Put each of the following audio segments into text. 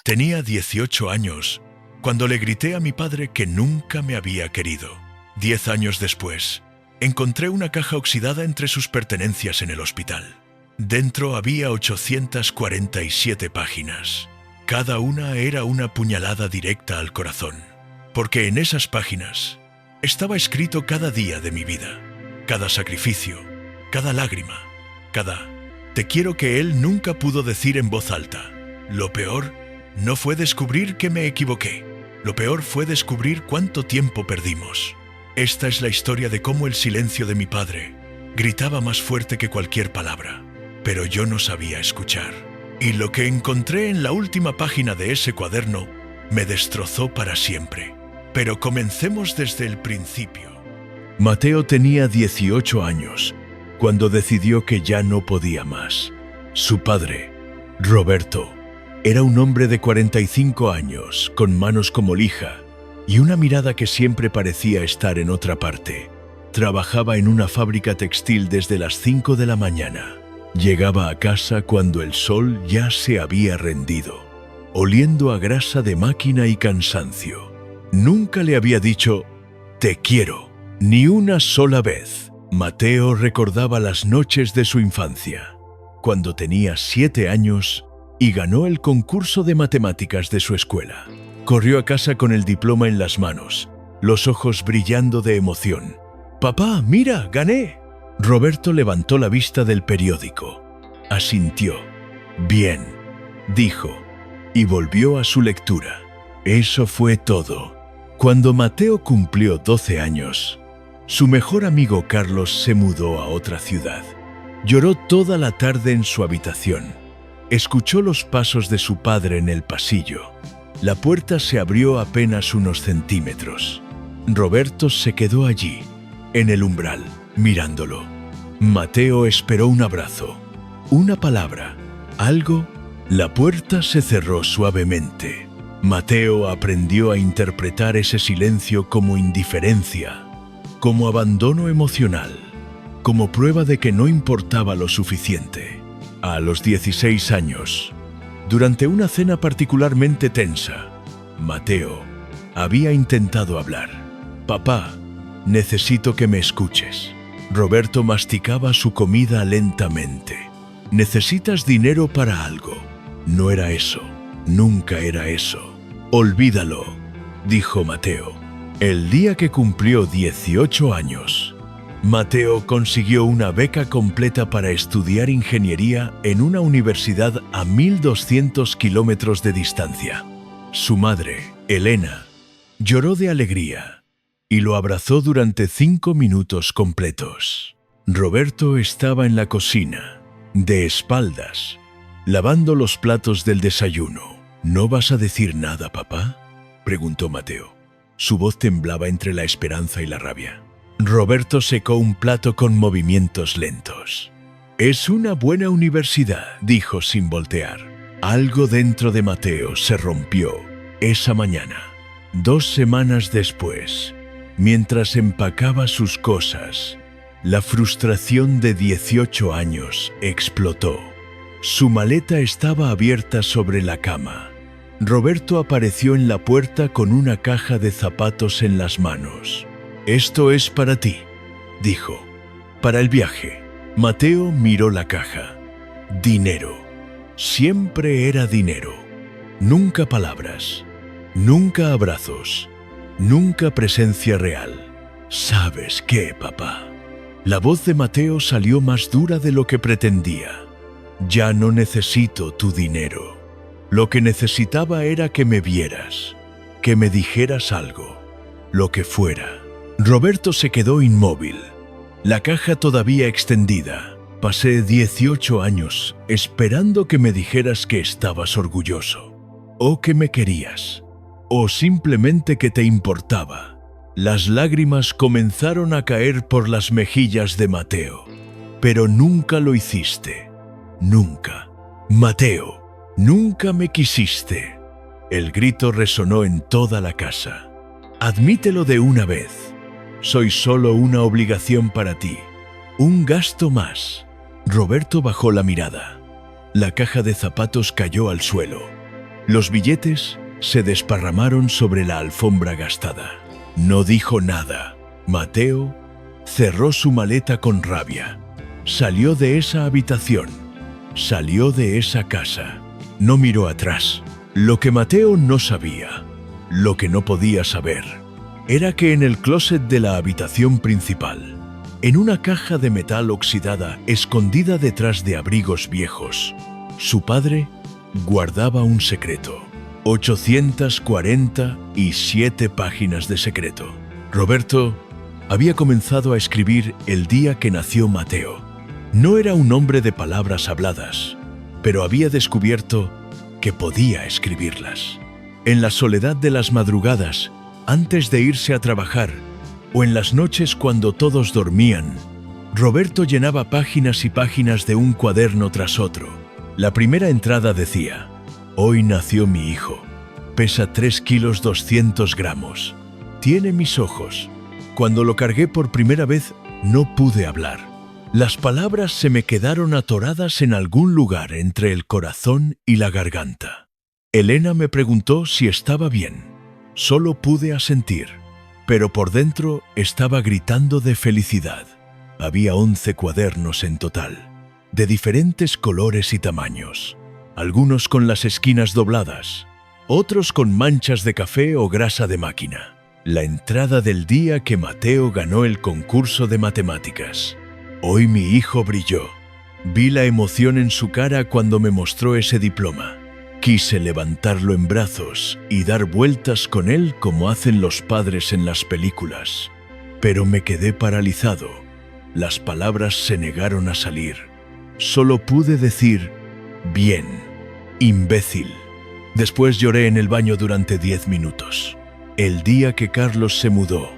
Tenía 18 años cuando le grité a mi padre que nunca me había querido. 10 años después, encontré una caja oxidada entre sus pertenencias en el hospital. Dentro había 847 páginas. Cada una era una puñalada directa al corazón, porque en esas páginas estaba escrito cada día de mi vida, cada sacrificio, cada lágrima, cada te quiero que él nunca pudo decir en voz alta. Lo peor no fue descubrir que me equivoqué. Lo peor fue descubrir cuánto tiempo perdimos. Esta es la historia de cómo el silencio de mi padre gritaba más fuerte que cualquier palabra, pero yo no sabía escuchar. Y lo que encontré en la última página de ese cuaderno me destrozó para siempre. Pero comencemos desde el principio. Mateo tenía 18 años cuando decidió que ya no podía más. Su padre, Roberto, era un hombre de 45 años, con manos como lija y una mirada que siempre parecía estar en otra parte. Trabajaba en una fábrica textil desde las 5 de la mañana. Llegaba a casa cuando el sol ya se había rendido, oliendo a grasa de máquina y cansancio. Nunca le había dicho «te quiero», ni una sola vez. Mateo recordaba las noches de su infancia, cuando tenía 7 años y ganó el concurso de matemáticas de su escuela. Corrió a casa con el diploma en las manos, los ojos brillando de emoción. «Papá, mira, gané». Roberto levantó la vista del periódico, asintió. «Bien», dijo, y volvió a su lectura. Eso fue todo. Cuando Mateo cumplió 12 años, su mejor amigo Carlos se mudó a otra ciudad. Lloró toda la tarde en su habitación. Escuchó los pasos de su padre en el pasillo. La puerta se abrió apenas unos centímetros. Roberto se quedó allí, en el umbral, mirándolo. Mateo esperó un abrazo, una palabra, algo. La puerta se cerró suavemente. Mateo aprendió a interpretar ese silencio como indiferencia, como abandono emocional, como prueba de que no importaba lo suficiente. A los 16 años, durante una cena particularmente tensa, Mateo había intentado hablar. «Papá, necesito que me escuches». Roberto masticaba su comida lentamente. «¿Necesitas dinero para algo?» «No era eso, nunca era eso». «Olvídalo», dijo Mateo. El día que cumplió 18 años, Mateo consiguió una beca completa para estudiar ingeniería en una universidad a 1.200 kilómetros de distancia. Su madre, Elena, lloró de alegría y lo abrazó durante 5 minutos completos. Roberto estaba en la cocina, de espaldas, lavando los platos del desayuno. «¿No vas a decir nada, papá?», preguntó Mateo. Su voz temblaba entre la esperanza y la rabia. Roberto secó un plato con movimientos lentos. «Es una buena universidad», dijo sin voltear. Algo dentro de Mateo se rompió esa mañana. 2 semanas después, mientras empacaba sus cosas, la frustración de 18 años explotó. Su maleta estaba abierta sobre la cama. Roberto apareció en la puerta con una caja de zapatos en las manos. «Esto es para ti», dijo. «Para el viaje». Mateo miró la caja. Dinero. Siempre era dinero. Nunca palabras. Nunca abrazos. Nunca presencia real. «¿Sabes qué, papá?». La voz de Mateo salió más dura de lo que pretendía. «Ya no necesito tu dinero. Lo que necesitaba era que me vieras, que me dijeras algo, lo que fuera». Roberto se quedó inmóvil, la caja todavía extendida. «Pasé 18 años esperando que me dijeras que estabas orgulloso, o que me querías, o simplemente que te importaba». Las lágrimas comenzaron a caer por las mejillas de Mateo. «Pero nunca lo hiciste. Nunca. Mateo, nunca me quisiste». El grito resonó en toda la casa. «Admítelo de una vez. Soy solo una obligación para ti. Un gasto más». Roberto bajó la mirada. La caja de zapatos cayó al suelo. Los billetes se desparramaron sobre la alfombra gastada. No dijo nada. Mateo cerró su maleta con rabia. Salió de esa habitación. Salió de esa casa. No miró atrás. Lo que Mateo no sabía, lo que no podía saber, era que en el closet de la habitación principal, en una caja de metal oxidada escondida detrás de abrigos viejos, su padre guardaba un secreto. 847 páginas de secreto. Roberto había comenzado a escribir el día que nació Mateo. No era un hombre de palabras habladas, pero había descubierto que podía escribirlas. En la soledad de las madrugadas, antes de irse a trabajar, o en las noches cuando todos dormían, Roberto llenaba páginas y páginas de un cuaderno tras otro. La primera entrada decía: hoy nació mi hijo. Pesa 3 kilos 200 gramos. Tiene mis ojos. Cuando lo cargué por primera vez, no pude hablar. Las palabras se me quedaron atoradas en algún lugar entre el corazón y la garganta. Elena me preguntó si estaba bien. Solo pude asentir, pero por dentro estaba gritando de felicidad. Había 11 cuadernos en total, de diferentes colores y tamaños. Algunos con las esquinas dobladas, otros con manchas de café o grasa de máquina. La entrada del día que Mateo ganó el concurso de matemáticas. Hoy mi hijo brilló. Vi la emoción en su cara cuando me mostró ese diploma. Quise levantarlo en brazos y dar vueltas con él como hacen los padres en las películas. Pero me quedé paralizado. Las palabras se negaron a salir. Solo pude decir: bien, imbécil. Después lloré en el baño durante 10 minutos. El día que Carlos se mudó,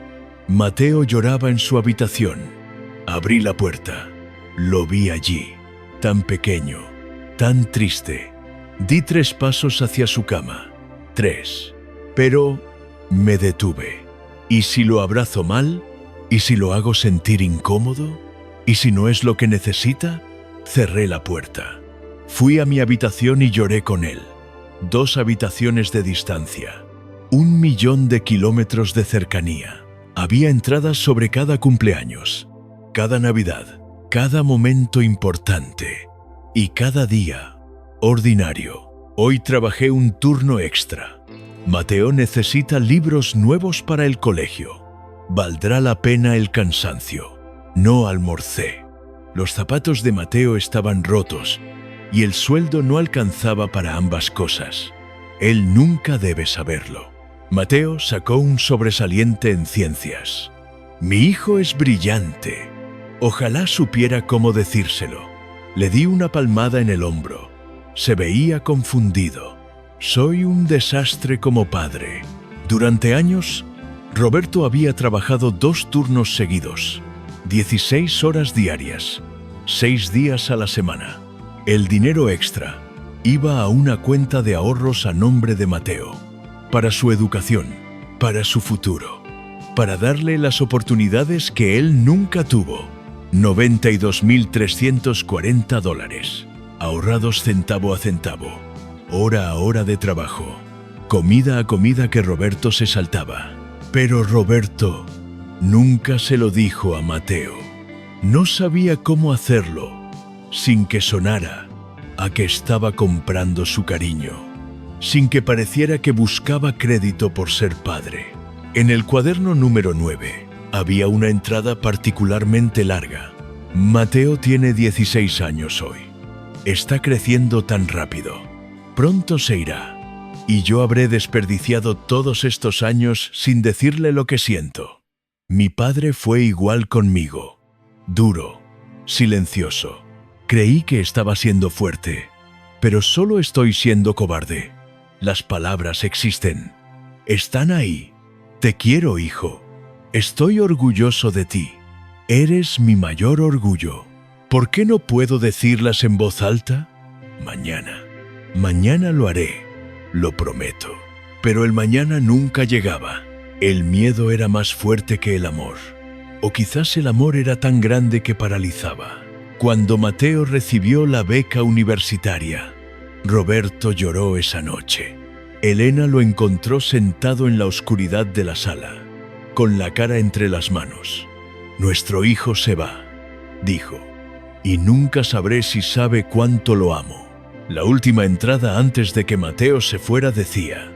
Mateo lloraba en su habitación. Abrí la puerta. Lo vi allí, tan pequeño, tan triste. Di 3 pasos hacia su cama. 3. Pero me detuve. ¿Y si lo abrazo mal? ¿Y si lo hago sentir incómodo? ¿Y si no es lo que necesita? Cerré la puerta. Fui a mi habitación y lloré con él. 2 habitaciones de distancia. 1.000.000 de kilómetros de cercanía. Había entradas sobre cada cumpleaños, cada Navidad, cada momento importante y cada día ordinario. Hoy trabajé un turno extra. Mateo necesita libros nuevos para el colegio. Valdrá la pena el cansancio. No almorcé. Los zapatos de Mateo estaban rotos y el sueldo no alcanzaba para ambas cosas. Él nunca debe saberlo. Mateo sacó un sobresaliente en ciencias. Mi hijo es brillante. Ojalá supiera cómo decírselo. Le di una palmada en el hombro. Se veía confundido. Soy un desastre como padre. Durante años, Roberto había trabajado 2 turnos seguidos, 16 horas diarias, 6 días a la semana. El dinero extra iba a una cuenta de ahorros a nombre de Mateo, para su educación, para su futuro, para darle las oportunidades que él nunca tuvo. $92.340, ahorrados centavo a centavo, hora a hora de trabajo, comida a comida que Roberto se saltaba. Pero Roberto nunca se lo dijo a Mateo. No sabía cómo hacerlo sin que sonara a que estaba comprando su cariño, sin que pareciera que buscaba crédito por ser padre. En el cuaderno número 9 había una entrada particularmente larga. Mateo tiene 16 años hoy. Está creciendo tan rápido. Pronto se irá. Y yo habré desperdiciado todos estos años sin decirle lo que siento. Mi padre fue igual conmigo. Duro, silencioso. Creí que estaba siendo fuerte, pero solo estoy siendo cobarde. Las palabras existen. Están ahí. Te quiero, hijo. Estoy orgulloso de ti. Eres mi mayor orgullo. ¿Por qué no puedo decirlas en voz alta? Mañana. Mañana lo haré. Lo prometo. Pero el mañana nunca llegaba. El miedo era más fuerte que el amor. O quizás el amor era tan grande que paralizaba. Cuando Mateo recibió la beca universitaria, Roberto lloró esa noche. Elena lo encontró sentado en la oscuridad de la sala, con la cara entre las manos. «Nuestro hijo se va», dijo, «y nunca sabré si sabe cuánto lo amo». La última entrada antes de que Mateo se fuera decía: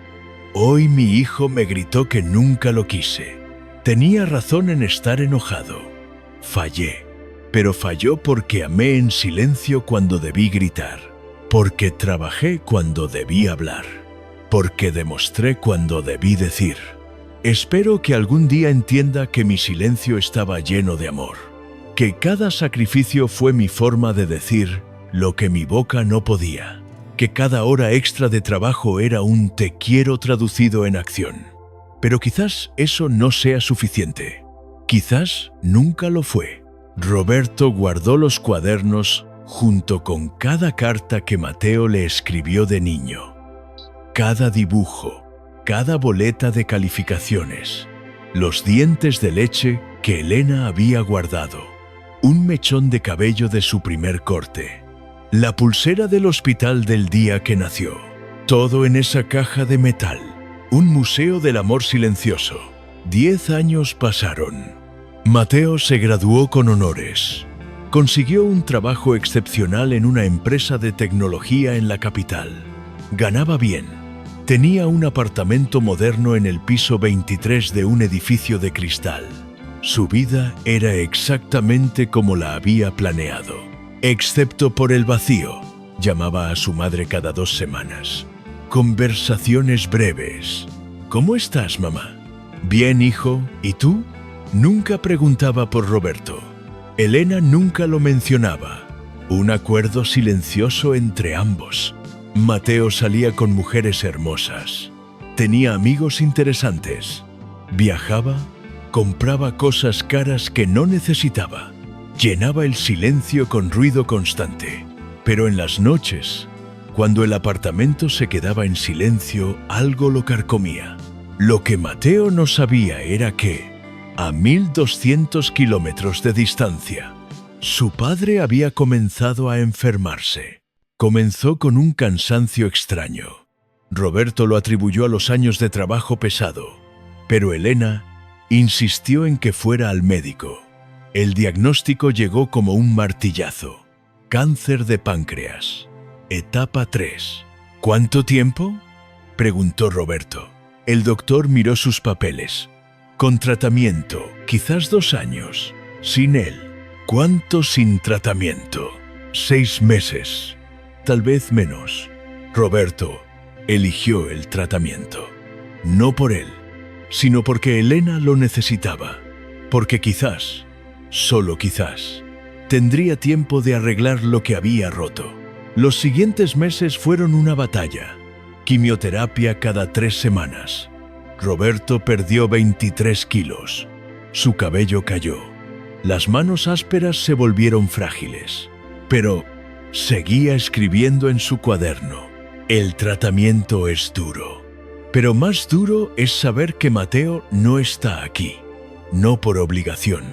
«Hoy mi hijo me gritó que nunca lo quise. Tenía razón en estar enojado. Fallé, pero falló porque amé en silencio cuando debí gritar, porque trabajé cuando debí hablar, porque demostré cuando debí decir. Espero que algún día entienda que mi silencio estaba lleno de amor, que cada sacrificio fue mi forma de decir lo que mi boca no podía, que cada hora extra de trabajo era un te quiero traducido en acción. Pero quizás eso no sea suficiente. Quizás nunca lo fue». Roberto guardó los cuadernos junto con cada carta que Mateo le escribió de niño. Cada dibujo, cada boleta de calificaciones, los dientes de leche que Elena había guardado, un mechón de cabello de su primer corte, la pulsera del hospital del día que nació, todo en esa caja de metal, un museo del amor silencioso. 10 años pasaron. Mateo se graduó con honores. Consiguió un trabajo excepcional en una empresa de tecnología en la capital. Ganaba bien. Tenía un apartamento moderno en el piso 23 de un edificio de cristal. Su vida era exactamente como la había planeado, excepto por el vacío. Llamaba a su madre cada 2 semanas. Conversaciones breves. «¿Cómo estás, mamá?» «Bien, hijo. ¿Y tú?» Nunca preguntaba por Roberto. Elena nunca lo mencionaba. Un acuerdo silencioso entre ambos. Mateo salía con mujeres hermosas. Tenía amigos interesantes. Viajaba, compraba cosas caras que no necesitaba. Llenaba el silencio con ruido constante. Pero en las noches, cuando el apartamento se quedaba en silencio, algo lo carcomía. Lo que Mateo no sabía era que, a 1200 kilómetros de distancia, su padre había comenzado a enfermarse. Comenzó con un cansancio extraño. Roberto lo atribuyó a los años de trabajo pesado, pero Elena insistió en que fuera al médico. El diagnóstico llegó como un martillazo: cáncer de páncreas, etapa 3. «¿Cuánto tiempo?», preguntó Roberto. El doctor miró sus papeles. «Con tratamiento, quizás 2 años. Sin él». «¿Cuánto sin tratamiento?». 6 meses. Tal vez menos. Roberto eligió el tratamiento. No por él, sino porque Elena lo necesitaba. Porque quizás, solo quizás, tendría tiempo de arreglar lo que había roto. Los siguientes meses fueron una batalla. Quimioterapia cada 3 semanas. Roberto perdió 23 kilos. Su cabello cayó. Las manos ásperas se volvieron frágiles. Pero seguía escribiendo en su cuaderno: «El tratamiento es duro. Pero más duro es saber que Mateo no está aquí. No por obligación.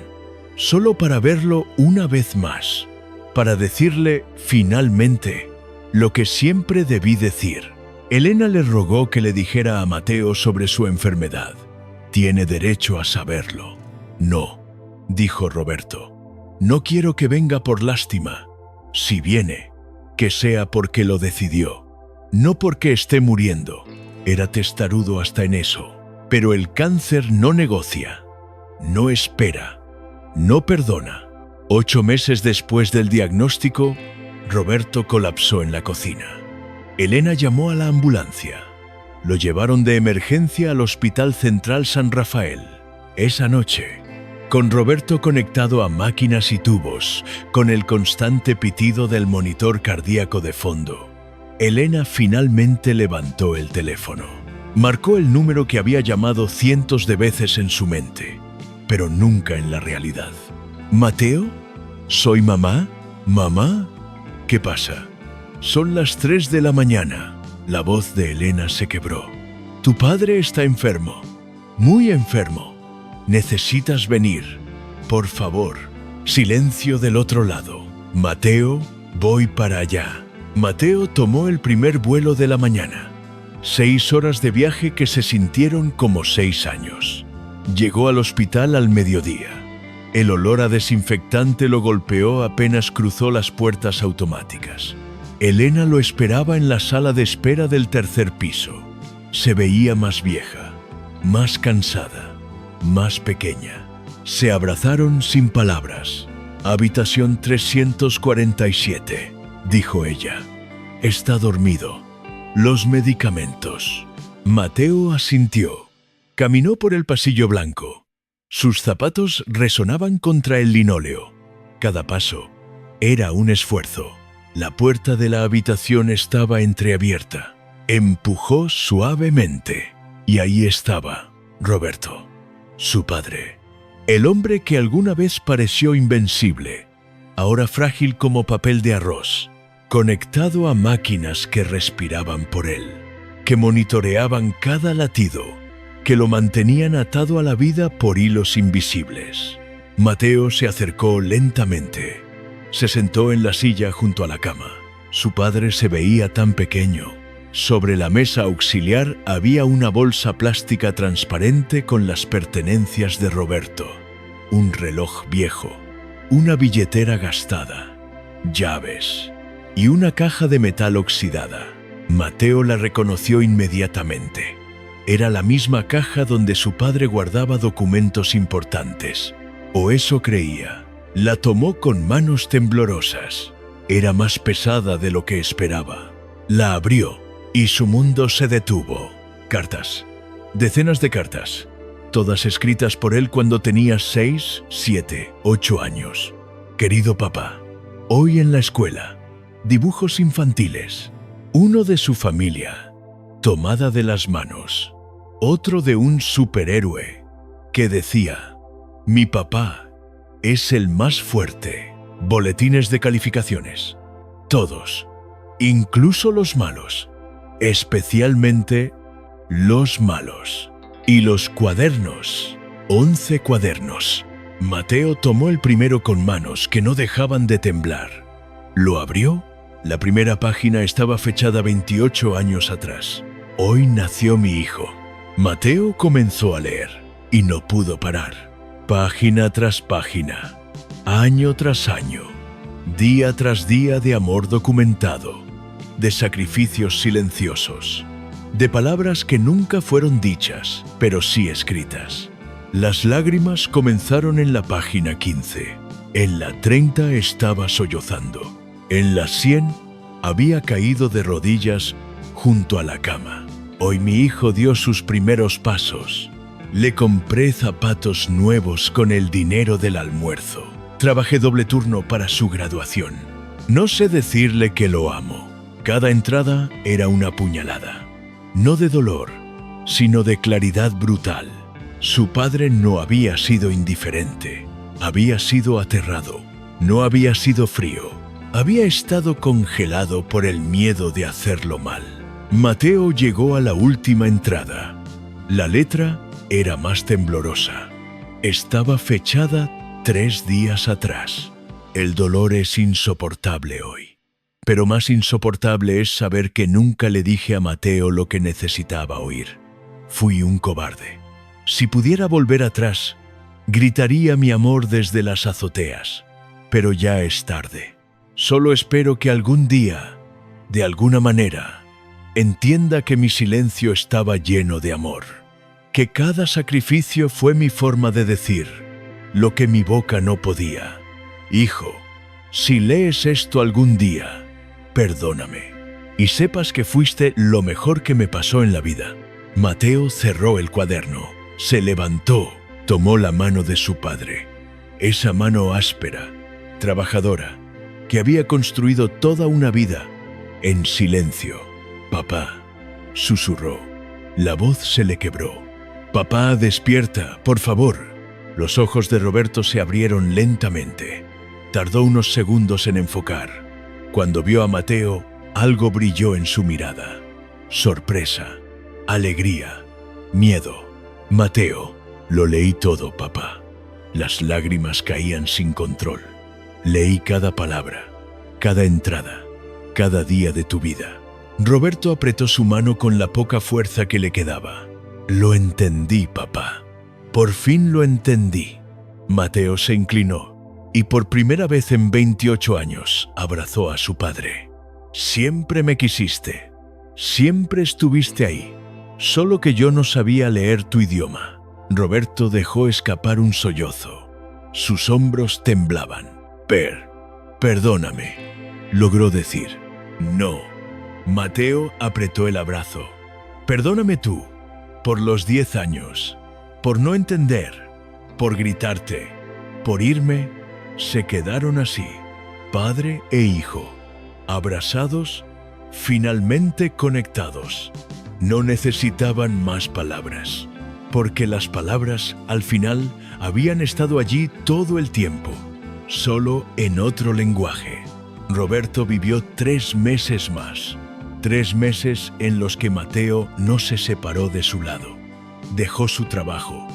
Solo para verlo una vez más. Para decirle, finalmente, lo que siempre debí decir». Elena le rogó que le dijera a Mateo sobre su enfermedad. «Tiene derecho a saberlo». «No», dijo Roberto. «No quiero que venga por lástima. Si viene, que sea porque lo decidió. No porque esté muriendo». Era testarudo hasta en eso. Pero el cáncer no negocia, no espera, no perdona. 8 meses después del diagnóstico, Roberto colapsó en la cocina. Elena llamó a la ambulancia. Lo llevaron de emergencia al Hospital Central San Rafael. Esa noche, con Roberto conectado a máquinas y tubos, con el constante pitido del monitor cardíaco de fondo, Elena finalmente levantó el teléfono. Marcó el número que había llamado cientos de veces en su mente, pero nunca en la realidad. «¿Mateo? ¿Soy mamá? ¿Mamá? ¿Qué pasa?» «Son las 3 de la mañana». La voz de Elena se quebró. «Tu padre está enfermo, muy enfermo. Necesitas venir. Por favor». Silencio del otro lado. «Mateo, voy para allá». Mateo tomó el primer vuelo de la mañana. 6 horas de viaje que se sintieron como 6 años. Llegó al hospital al mediodía. El olor a desinfectante lo golpeó apenas cruzó las puertas automáticas. Elena lo esperaba en la sala de espera del tercer piso. Se veía más vieja, más cansada, más pequeña. Se abrazaron sin palabras. «Habitación 347», dijo ella. «Está dormido. Los medicamentos». Mateo asintió. Caminó por el pasillo blanco. Sus zapatos resonaban contra el linóleo. Cada paso era un esfuerzo. La puerta de la habitación estaba entreabierta. Empujó suavemente. Y ahí estaba Roberto, su padre. El hombre que alguna vez pareció invencible, ahora frágil como papel de arroz, conectado a máquinas que respiraban por él, que monitoreaban cada latido, que lo mantenían atado a la vida por hilos invisibles. Mateo se acercó lentamente. Se sentó en la silla junto a la cama. Su padre se veía tan pequeño. Sobre la mesa auxiliar había una bolsa plástica transparente con las pertenencias de Roberto. Un reloj viejo, una billetera gastada, llaves y una caja de metal oxidada. Mateo la reconoció inmediatamente. Era la misma caja donde su padre guardaba documentos importantes. O eso creía. La tomó con manos temblorosas. Era más pesada de lo que esperaba. La abrió y su mundo se detuvo. Cartas. Decenas de cartas. Todas escritas por él cuando tenía 6, 7, 8 años. Querido papá, hoy en la escuela. Dibujos infantiles. Uno de su familia, tomada de las manos. Otro de un superhéroe que decía: mi papá es el más fuerte. Boletines de calificaciones. Todos, incluso los malos. Especialmente los malos. Y los cuadernos. 11 cuadernos. Mateo tomó el primero con manos que no dejaban de temblar. Lo abrió. La primera página estaba fechada 28 años atrás. Hoy nació mi hijo. Mateo comenzó a leer y no pudo parar. Página tras página, año tras año, día tras día de amor documentado, de sacrificios silenciosos, de palabras que nunca fueron dichas, pero sí escritas. Las lágrimas comenzaron en la página 15. En la 30 estaba sollozando. En la 100 había caído de rodillas junto a la cama. Hoy mi hijo dio sus primeros pasos. Le compré zapatos nuevos con el dinero del almuerzo. Trabajé doble turno para su graduación. No sé decirle que lo amo. Cada entrada era una puñalada. No de dolor, sino de claridad brutal. Su padre no había sido indiferente. Había sido aterrado. No había sido frío. Había estado congelado por el miedo de hacerlo mal. Mateo llegó a la última entrada. La letra era más temblorosa. Estaba fechada 3 días atrás. El dolor es insoportable hoy. Pero más insoportable es saber que nunca le dije a Mateo lo que necesitaba oír. Fui un cobarde. Si pudiera volver atrás, gritaría mi amor desde las azoteas. Pero ya es tarde. Solo espero que algún día, de alguna manera, entienda que mi silencio estaba lleno de amor. Que cada sacrificio fue mi forma de decir lo que mi boca no podía. Hijo, si lees esto algún día, perdóname. Y sepas que fuiste lo mejor que me pasó en la vida. Mateo cerró el cuaderno, se levantó, tomó la mano de su padre. Esa mano áspera, trabajadora, que había construido toda una vida en silencio. Papá, susurró. La voz se le quebró. Papá, despierta, por favor. Los ojos de Roberto se abrieron lentamente. Tardó unos segundos en enfocar. Cuando vio a Mateo, algo brilló en su mirada. Sorpresa, alegría, miedo. Mateo, lo leí todo, papá. Las lágrimas caían sin control. Leí cada palabra, cada entrada. cada día de tu vida. Roberto apretó su mano con la poca fuerza que le quedaba. Lo entendí, papá. Por fin lo entendí. Mateo se inclinó y por primera vez en 28 años abrazó a su padre. Siempre me quisiste. Siempre estuviste ahí. Solo que yo no sabía leer tu idioma. Roberto dejó escapar un sollozo. Sus hombros temblaban. Perdóname, logró decir. No. Mateo apretó el abrazo. Perdóname tú, por los 10 años, por no entender, por gritarte, por irme. Se quedaron así, padre e hijo, abrazados, finalmente conectados. No necesitaban más palabras, porque las palabras, al final, habían estado allí todo el tiempo, solo en otro lenguaje. Roberto vivió 3 meses más. 3 meses en los que Mateo no se separó de su lado. Dejó su trabajo,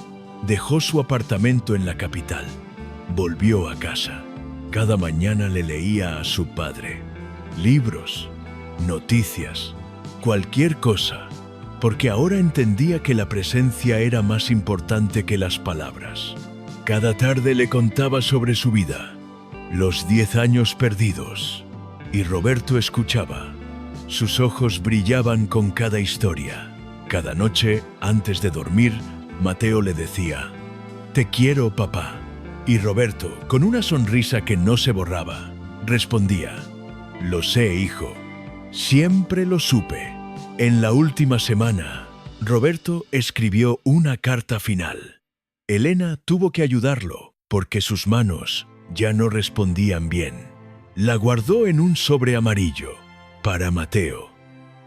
dejó su apartamento en la capital, volvió a casa. Cada mañana le leía a su padre libros, noticias, cualquier cosa, porque ahora entendía que la presencia era más importante que las palabras. Cada tarde le contaba sobre su vida, los 10 años perdidos, y Roberto escuchaba. Sus ojos brillaban con cada historia. Cada noche, antes de dormir, Mateo le decía: «Te quiero, papá». Y Roberto, con una sonrisa que no se borraba, respondía: «Lo sé, hijo. Siempre lo supe». En la última semana, Roberto escribió una carta final. Elena tuvo que ayudarlo, porque sus manos ya no respondían bien. La guardó en un sobre amarillo. Para Mateo.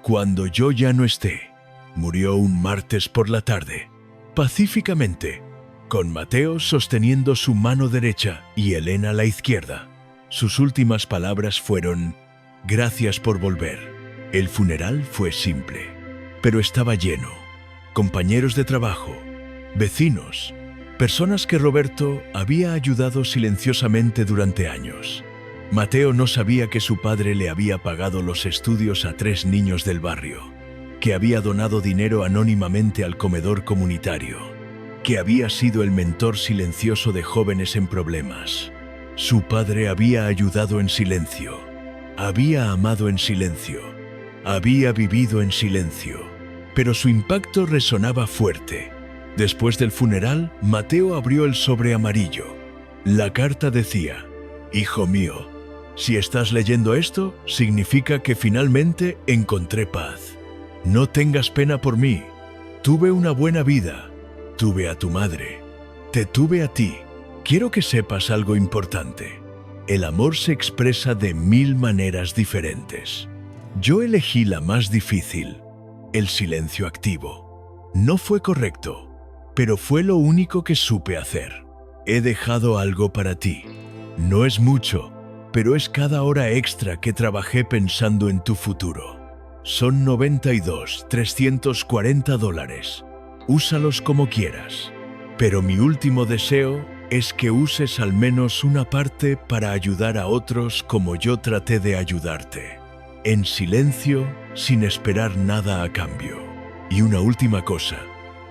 Cuando yo ya no esté. Murió un martes por la tarde, pacíficamente, con Mateo sosteniendo su mano derecha y Elena la izquierda. Sus últimas palabras fueron: «Gracias por volver». El funeral fue simple, pero estaba lleno. Compañeros de trabajo, vecinos, personas que Roberto había ayudado silenciosamente durante años. Mateo no sabía que su padre le había pagado los estudios a 3 niños del barrio, que había donado dinero anónimamente al comedor comunitario, que había sido el mentor silencioso de jóvenes en problemas. Su padre había ayudado en silencio, había amado en silencio, había vivido en silencio, pero su impacto resonaba fuerte. Después del funeral, Mateo abrió el sobre amarillo. La carta decía: «Hijo mío, si estás leyendo esto, significa que finalmente encontré paz. No tengas pena por mí. Tuve una buena vida. Tuve a tu madre. Te tuve a ti. Quiero que sepas algo importante. El amor se expresa de 1000 maneras diferentes. Yo elegí la más difícil, el silencio activo. No fue correcto, pero fue lo único que supe hacer. He dejado algo para ti. No es mucho, pero es cada hora extra que trabajé pensando en tu futuro. Son $92,340. Úsalos como quieras. Pero mi último deseo es que uses al menos una parte para ayudar a otros como yo traté de ayudarte. En silencio, sin esperar nada a cambio. Y una última cosa.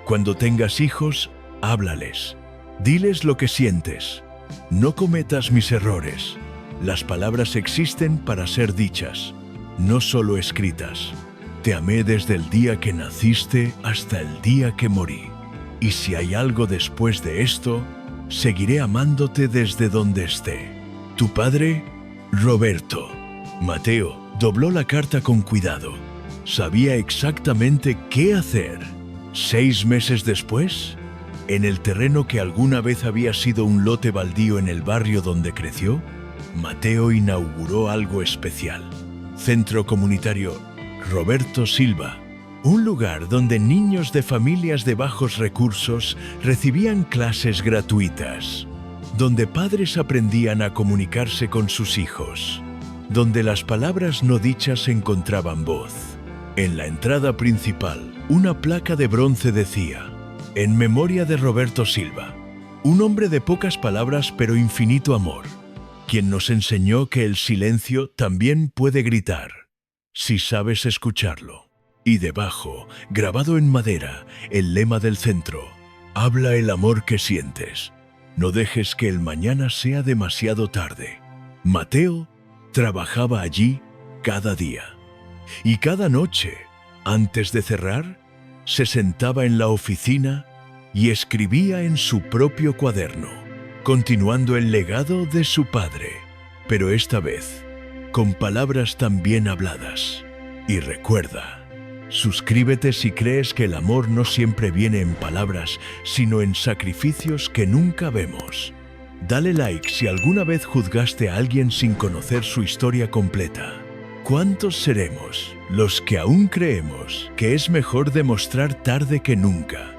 Cuando tengas hijos, háblales. Diles lo que sientes. No cometas mis errores. Las palabras existen para ser dichas, no solo escritas. Te amé desde el día que naciste hasta el día que morí. Y si hay algo después de esto, seguiré amándote desde donde esté. Tu padre, Roberto». Mateo dobló la carta con cuidado. Sabía exactamente qué hacer. 6 meses después, en el terreno que alguna vez había sido un lote baldío en el barrio donde creció, Mateo inauguró algo especial. Centro Comunitario Roberto Silva, un lugar donde niños de familias de bajos recursos recibían clases gratuitas, donde padres aprendían a comunicarse con sus hijos, donde las palabras no dichas encontraban voz. En la entrada principal, una placa de bronce decía: «En memoria de Roberto Silva, un hombre de pocas palabras pero infinito amor. quien nos enseñó que el silencio también puede gritar, si sabes escucharlo. Y debajo, grabado en madera, el lema del centro: habla el amor que sientes. No dejes que el mañana sea demasiado tarde. Mateo trabajaba allí cada día. Y cada noche, antes de cerrar, se sentaba en la oficina y escribía en su propio cuaderno, continuando el legado de su padre, pero esta vez con palabras también habladas. Y recuerda, suscríbete si crees que el amor no siempre viene en palabras, sino en sacrificios que nunca vemos. Dale like si alguna vez juzgaste a alguien sin conocer su historia completa. ¿Cuántos seremos los que aún creemos que es mejor demostrar tarde que nunca?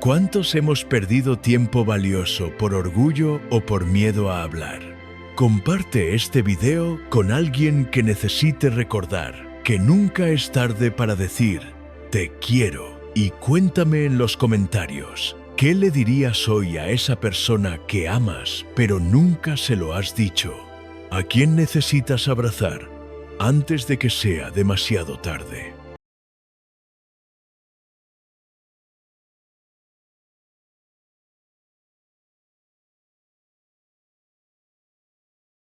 ¿Cuántos hemos perdido tiempo valioso por orgullo o por miedo a hablar? Comparte este video con alguien que necesite recordar que nunca es tarde para decir te quiero, y cuéntame en los comentarios qué le dirías hoy a esa persona que amas pero nunca se lo has dicho. ¿A quién necesitas abrazar antes de que sea demasiado tarde?